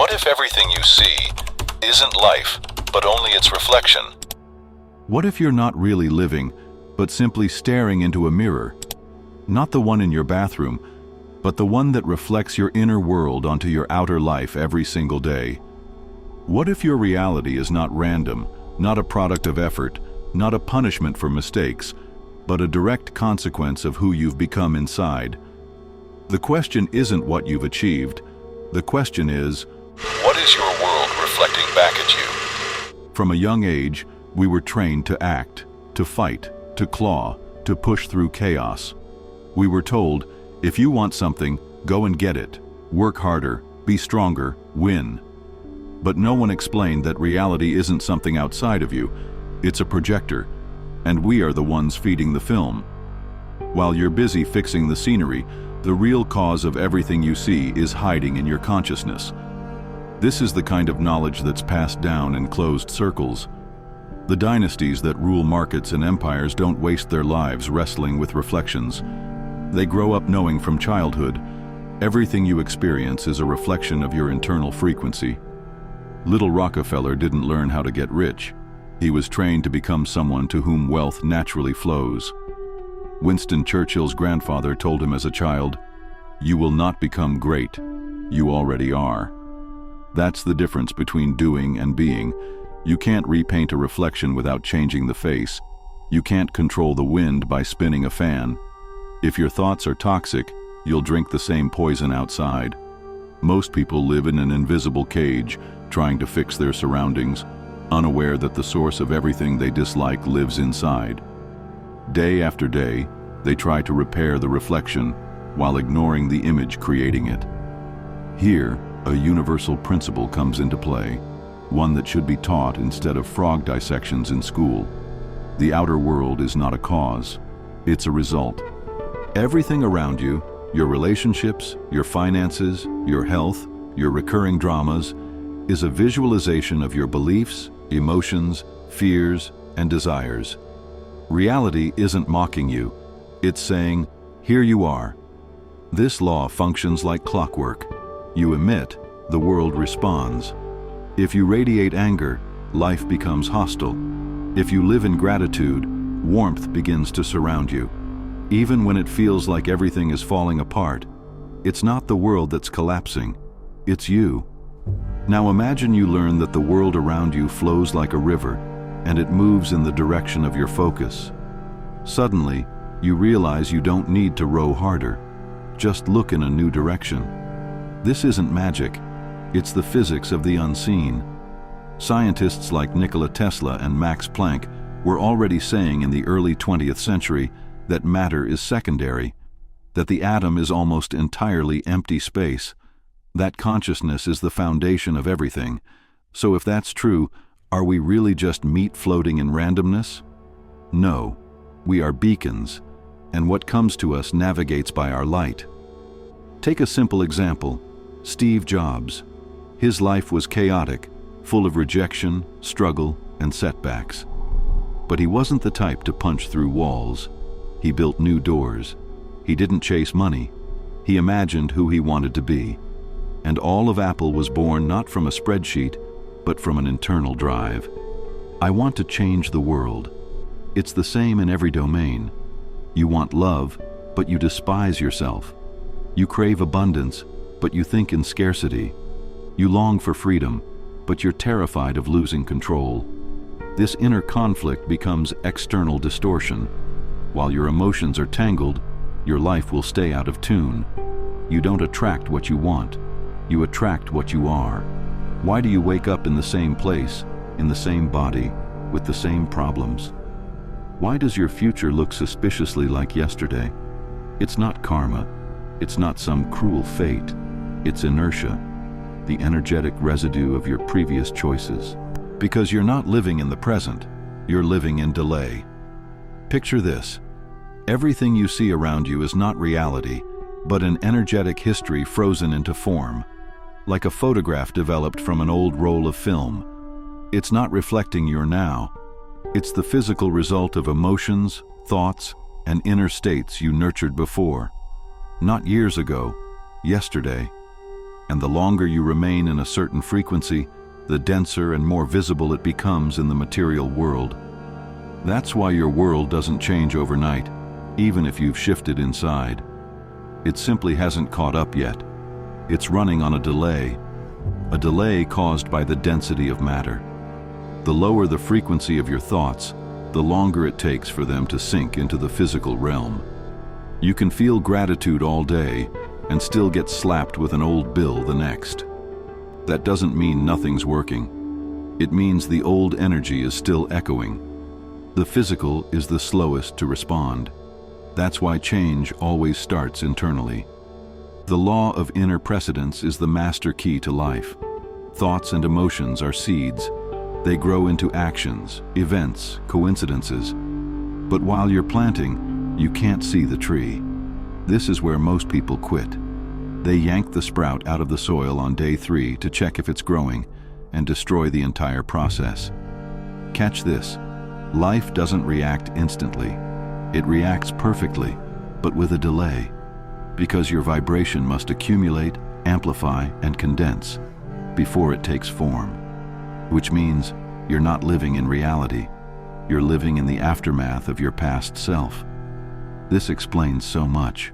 What if everything you see isn't life, but only its reflection? What if you're not really living, but simply staring into a mirror? Not the one in your bathroom, but the one that reflects your inner world onto your outer life every single day. What if your reality is not random, not a product of effort, not a punishment for mistakes, but a direct consequence of who you've become inside? The question isn't what you've achieved. The question is, what is your world reflecting back at you? From a young age, we were trained to act, to fight, to claw, to push through chaos. We were told, if you want something, go and get it. Work harder, be stronger, win. But no one explained that reality isn't something outside of you. It's a projector, and we are the ones feeding the film. While you're busy fixing the scenery, the real cause of everything you see is hiding in your consciousness. This is the kind of knowledge that's passed down in closed circles. The dynasties that rule markets and empires don't waste their lives wrestling with reflections. They grow up knowing from childhood, everything you experience is a reflection of your internal frequency. Little Rockefeller didn't learn how to get rich. He was trained to become someone to whom wealth naturally flows. Winston Churchill's grandfather told him as a child, "You will not become great. You already are." That's the difference between doing and being. You can't repaint a reflection without changing the face. You can't control the wind by spinning a fan. If your thoughts are toxic, you'll drink the same poison outside. Most people live in an invisible cage, trying to fix their surroundings, unaware that the source of everything they dislike lives inside. Day after day, they try to repair the reflection while ignoring the image creating it. Here, a universal principle comes into play, one that should be taught instead of frog dissections in school. The outer world is not a cause, it's a result. Everything around you, your relationships, your finances, your health, your recurring dramas, is a visualization of your beliefs, emotions, fears, and desires. Reality isn't mocking you. It's saying, here you are. This law functions like clockwork. You emit, the world responds. If you radiate anger, life becomes hostile. If you live in gratitude, warmth begins to surround you. Even when it feels like everything is falling apart, it's not the world that's collapsing, it's you. Now imagine you learn that the world around you flows like a river, and it moves in the direction of your focus. Suddenly, you realize you don't need to row harder. Just look in a new direction. This isn't magic, it's the physics of the unseen. Scientists like Nikola Tesla and Max Planck were already saying in the early 20th century that matter is secondary, that the atom is almost entirely empty space, that consciousness is the foundation of everything. So if that's true, are we really just meat floating in randomness? No, we are beacons, and what comes to us navigates by our light. Take a simple example, Steve Jobs. His life was chaotic, full of rejection, struggle, and setbacks. But he wasn't the type to punch through walls. He built new doors. He didn't chase money. He imagined who he wanted to be. And all of Apple was born not from a spreadsheet, but from an internal drive. I want to change the world. It's the same in every domain. You want love, but you despise yourself. You crave abundance, but you think in scarcity. You long for freedom, but you're terrified of losing control. This inner conflict becomes external distortion. While your emotions are tangled, your life will stay out of tune. You don't attract what you want. You attract what you are. Why do you wake up in the same place, in the same body, with the same problems? Why does your future look suspiciously like yesterday? It's not karma. It's not some cruel fate. It's inertia, the energetic residue of your previous choices. Because you're not living in the present, you're living in delay. Picture this. Everything you see around you is not reality, but an energetic history frozen into form, like a photograph developed from an old roll of film. It's not reflecting your now. It's the physical result of emotions, thoughts, and inner states you nurtured before. Not years ago, yesterday. And the longer you remain in a certain frequency, the denser and more visible it becomes in the material world. That's why your world doesn't change overnight, even if you've shifted inside. It simply hasn't caught up yet. It's running on a delay caused by the density of matter. The lower the frequency of your thoughts, the longer it takes for them to sink into the physical realm. You can feel gratitude all day and still get slapped with an old bill the next. That doesn't mean nothing's working. It means the old energy is still echoing. The physical is the slowest to respond. That's why change always starts internally. The law of inner precedence is the master key to life. Thoughts and emotions are seeds. They grow into actions, events, coincidences. But while you're planting, you can't see the tree. This is where most people quit. They yank the sprout out of the soil on day 3 to check if it's growing and destroy the entire process. Catch this. Life doesn't react instantly. It reacts perfectly, but with a delay, because your vibration must accumulate, amplify, and condense before it takes form. Which means you're not living in reality. You're living in the aftermath of your past self. This explains so much.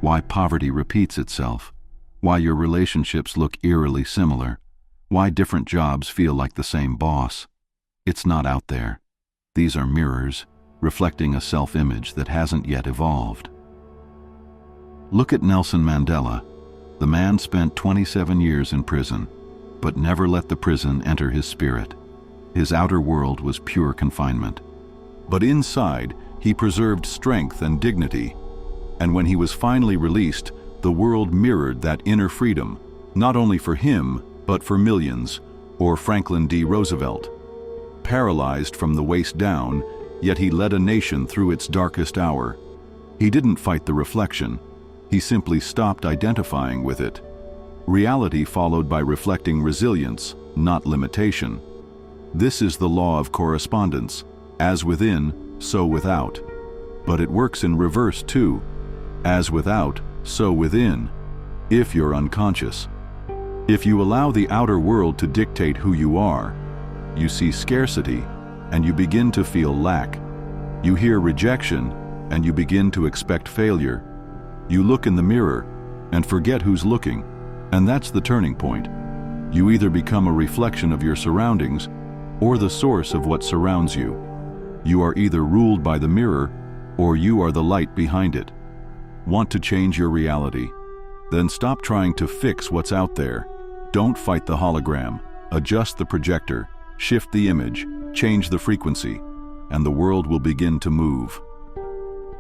Why poverty repeats itself. Why your relationships look eerily similar. Why different jobs feel like the same boss. It's not out there. These are mirrors, reflecting a self-image that hasn't yet evolved. Look at Nelson Mandela. The man spent 27 years in prison, but never let the prison enter his spirit. His outer world was pure confinement. But inside, he preserved strength and dignity. And when he was finally released, the world mirrored that inner freedom, not only for him, but for millions, or Franklin D. Roosevelt. Paralyzed from the waist down, yet he led a nation through its darkest hour. He didn't fight the reflection. He simply stopped identifying with it. Reality followed by reflecting resilience, not limitation. This is the law of correspondence, as within, so without. But it works in reverse too. As without, so within, if you're unconscious. If you allow the outer world to dictate who you are, you see scarcity, and you begin to feel lack. You hear rejection, and you begin to expect failure. You look in the mirror, and forget who's looking, and that's the turning point. You either become a reflection of your surroundings, or the source of what surrounds you. You are either ruled by the mirror, or you are the light behind it. Want to change your reality? Then stop trying to fix what's out there. Don't fight the hologram. Adjust the projector, shift the image, change the frequency, and the world will begin to move.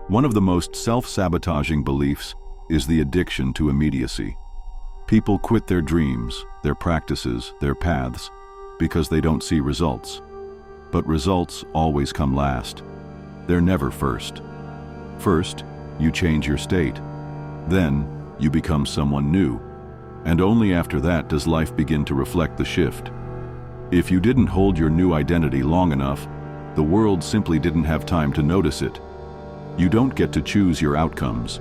One of the most self-sabotaging beliefs is the addiction to immediacy. People quit their dreams, their practices, their paths, because they don't see results. But results always come last. They're never first. First, you change your state. Then, you become someone new. And only after that does life begin to reflect the shift. If you didn't hold your new identity long enough, the world simply didn't have time to notice it. You don't get to choose your outcomes.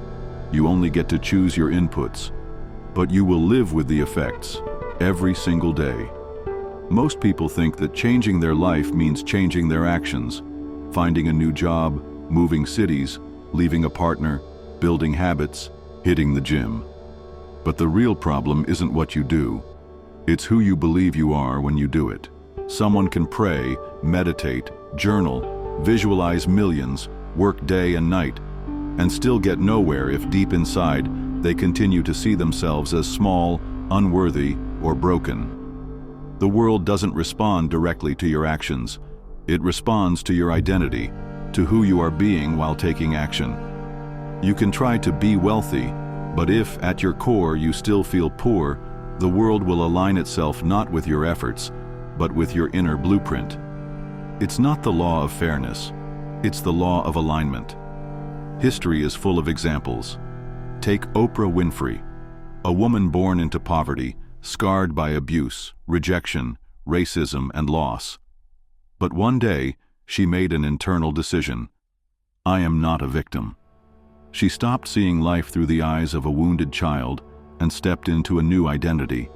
You only get to choose your inputs. But you will live with the effects every single day. Most people think that changing their life means changing their actions, finding a new job, moving cities, leaving a partner, building habits, hitting the gym. But the real problem isn't what you do. It's who you believe you are when you do it. Someone can pray, meditate, journal, visualize millions, work day and night, and still get nowhere if deep inside they continue to see themselves as small, unworthy, or broken. The world doesn't respond directly to your actions. It responds to your identity, to who you are being while taking action. You can try to be wealthy, but if at your core you still feel poor, the world will align itself not with your efforts, but with your inner blueprint. It's not the law of fairness. It's the law of alignment. History is full of examples. Take Oprah Winfrey, a woman born into poverty, scarred by abuse, rejection, racism, and loss. But one day, she made an internal decision. I am not a victim. She stopped seeing life through the eyes of a wounded child and stepped into a new identity,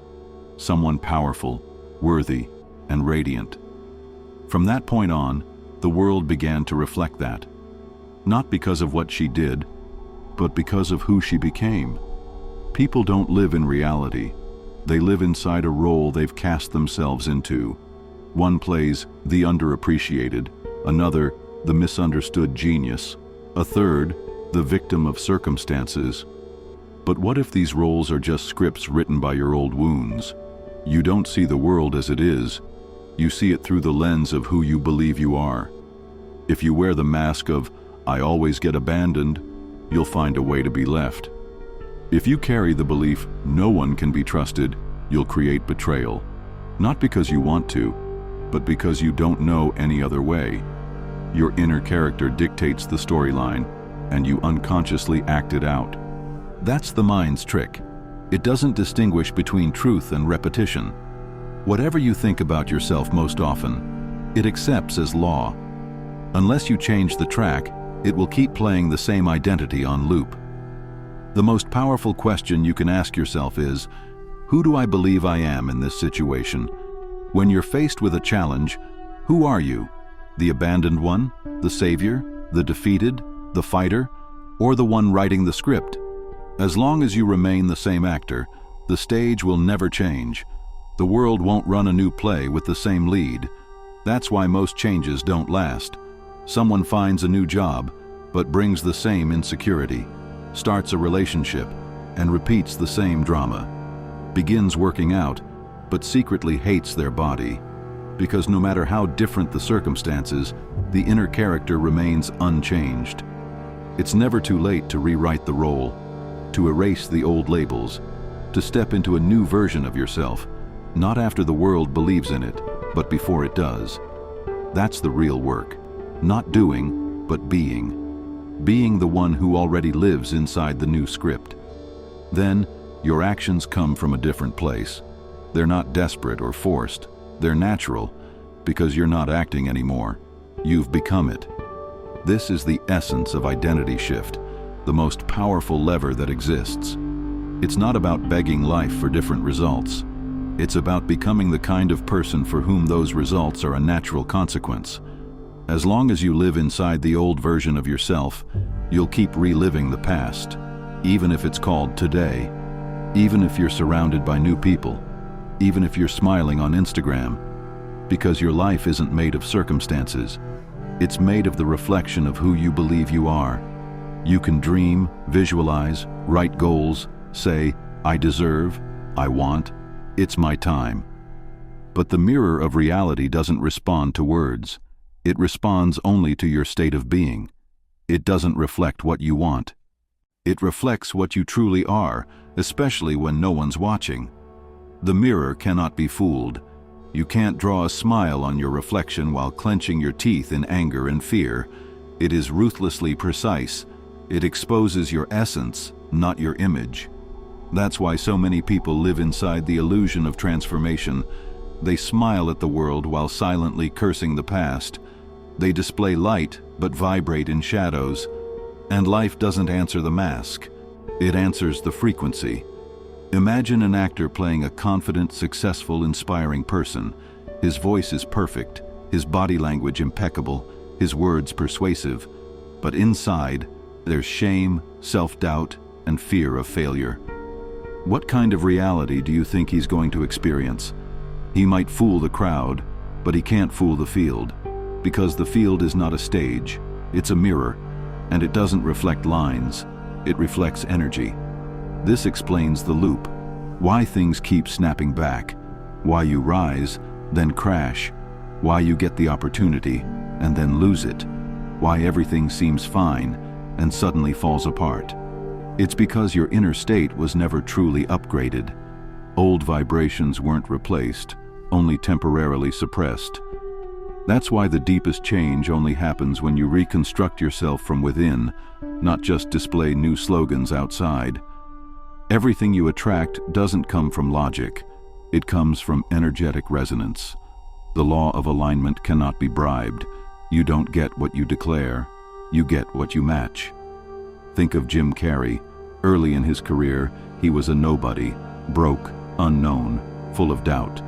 someone powerful, worthy, and radiant. From that point on, the world began to reflect that, not because of what she did, but because of who she became. People don't live in reality. They live inside a role they've cast themselves into. One plays the underappreciated, another the misunderstood genius, a third the victim of circumstances. But what if these roles are just scripts written by your old wounds? You don't see the world as it is. You see it through the lens of who you believe you are. If you wear the mask of "I always get abandoned," you'll find a way to be left. If you carry the belief no one can be trusted, you'll create betrayal. Not because you want to, but because you don't know any other way. Your inner character dictates the storyline, and you unconsciously act it out. That's the mind's trick. It doesn't distinguish between truth and repetition. Whatever you think about yourself most often, it accepts as law. Unless you change the track, it will keep playing the same identity on loop. The most powerful question you can ask yourself is, who do I believe I am in this situation? When you're faced with a challenge, who are you? The abandoned one? The savior? The defeated? The fighter? Or the one writing the script? As long as you remain the same actor, the stage will never change. The world won't run a new play with the same lead. That's why most changes don't last. Someone finds a new job, but brings the same insecurity, starts a relationship, and repeats the same drama. Begins working out, but secretly hates their body. Because no matter how different the circumstances, the inner character remains unchanged. It's never too late to rewrite the role, to erase the old labels, to step into a new version of yourself, not after the world believes in it, but before it does. That's the real work. Not doing, but being. Being the one who already lives inside the new script. Then, your actions come from a different place. They're not desperate or forced. They're natural, because you're not acting anymore. You've become it. This is the essence of identity shift, the most powerful lever that exists. It's not about begging life for different results. It's about becoming the kind of person for whom those results are a natural consequence. As long as you live inside the old version of yourself, you'll keep reliving the past, even if it's called today, even if you're surrounded by new people, even if you're smiling on Instagram, because your life isn't made of circumstances. It's made of the reflection of who you believe you are. You can dream, visualize, write goals, say, "I deserve, I want, it's my time." But the mirror of reality doesn't respond to words. It responds only to your state of being. It doesn't reflect what you want. It reflects what you truly are, especially when no one's watching. The mirror cannot be fooled. You can't draw a smile on your reflection while clenching your teeth in anger and fear. It is ruthlessly precise. It exposes your essence, not your image. That's why so many people live inside the illusion of transformation. They smile at the world while silently cursing the past. They display light, but vibrate in shadows. And life doesn't answer the mask. It answers the frequency. Imagine an actor playing a confident, successful, inspiring person. His voice is perfect, his body language impeccable, his words persuasive. But inside, there's shame, self-doubt, and fear of failure. What kind of reality do you think he's going to experience? He might fool the crowd, but he can't fool the field. Because the field is not a stage, it's a mirror, and it doesn't reflect lines, it reflects energy. This explains the loop, why things keep snapping back, why you rise, then crash, why you get the opportunity, and then lose it, why everything seems fine, and suddenly falls apart. It's because your inner state was never truly upgraded. Old vibrations weren't replaced, only temporarily suppressed. That's why the deepest change only happens when you reconstruct yourself from within, not just display new slogans outside. Everything you attract doesn't come from logic. It comes from energetic resonance. The law of alignment cannot be bribed. You don't get what you declare. You get what you match. Think of Jim Carrey. Early in his career, he was a nobody, broke, unknown, full of doubt.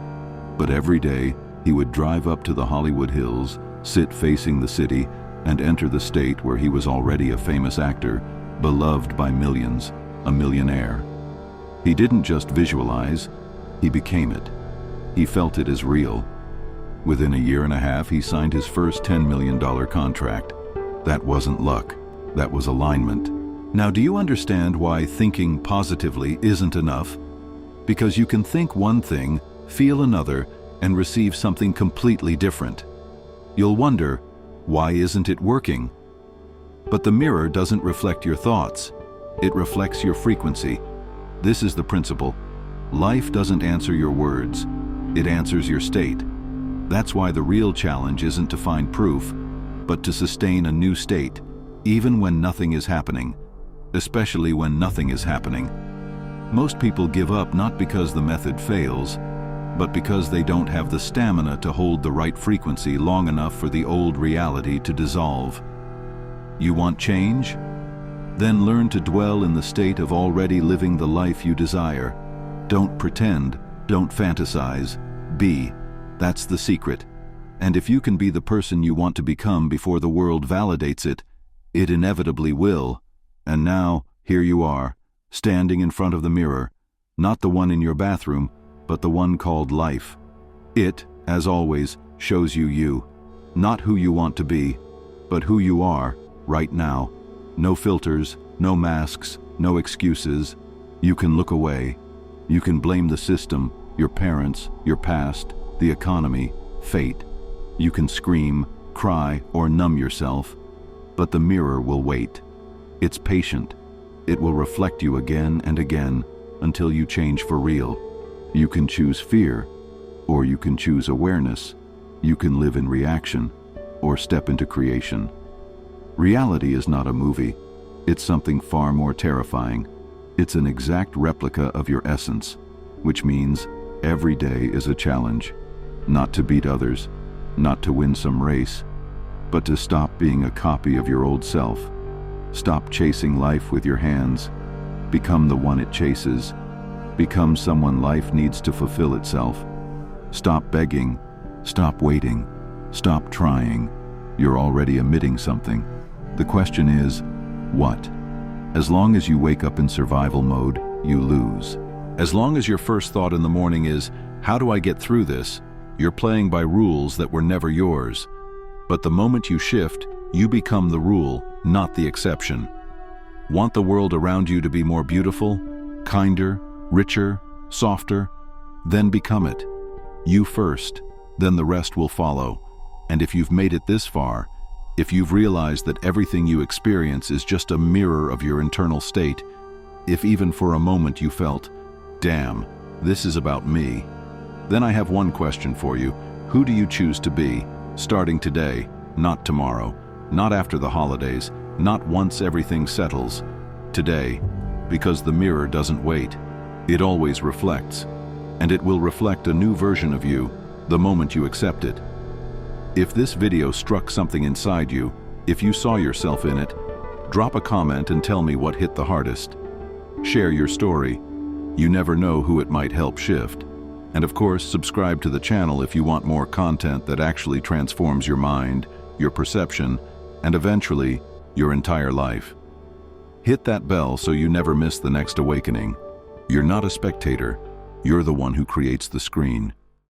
But every day, he would drive up to the Hollywood Hills, sit facing the city, and enter the state where he was already a famous actor, beloved by millions, a millionaire. He didn't just visualize, he became it. He felt it as real. Within a year and a half, he signed his first $10 million contract. That wasn't luck, that was alignment. Now, do you understand why thinking positively isn't enough? Because you can think one thing, feel another, and receive something completely different. You'll wonder, why isn't it working? But the mirror doesn't reflect your thoughts. It reflects your frequency. This is the principle. Life doesn't answer your words. It answers your state. That's why the real challenge isn't to find proof, but to sustain a new state, even when nothing is happening, especially when nothing is happening. Most people give up not because the method fails, but because they don't have the stamina to hold the right frequency long enough for the old reality to dissolve. You want change? Then learn to dwell in the state of already living the life you desire. Don't pretend, don't fantasize, be. That's the secret. And if you can be the person you want to become before the world validates it, it inevitably will. And now, here you are, standing in front of the mirror, not the one in your bathroom, but the one called life. It, as always, shows you, not who you want to be, but who you are, right now. No filters, no masks, no excuses. You can look away. You can blame the system, your parents, your past, the economy, fate. You can scream, cry, or numb yourself, but the mirror will wait. It's patient. It will reflect you again and again until you change for real. You can choose fear, or you can choose awareness. You can live in reaction, or step into creation. Reality is not a movie. It's something far more terrifying. It's an exact replica of your essence, which means every day is a challenge. Not to beat others, not to win some race, but to stop being a copy of your old self. Stop chasing life with your hands. Become the one it chases. Become someone life needs to fulfill itself. Stop begging. Stop waiting. Stop trying. You're already emitting something. The question is, what? As long as you wake up in survival mode, you lose. As long as your first thought in the morning is, how do I get through this? You're playing by rules that were never yours. But the moment you shift, you become the rule, not the exception. Want the world around you to be more beautiful, kinder, richer, softer? Then become it. You first, then the rest will follow. And if you've made it this far, if you've realized that everything you experience is just a mirror of your internal state, if even for a moment you felt, damn, this is about me, then I have one question for you. Who do you choose to be, starting today, not tomorrow, not after the holidays, not once everything settles? Today, because the mirror doesn't wait. It always reflects, and it will reflect a new version of you the moment you accept it. If this video struck something inside you, if you saw yourself in it, drop a comment and tell me what hit the hardest. Share your story. You never know who it might help shift. And of course, subscribe to the channel if you want more content that actually transforms your mind, your perception, and eventually, your entire life. Hit that bell so you never miss the next awakening. You're not a spectator. You're the one who creates the screen.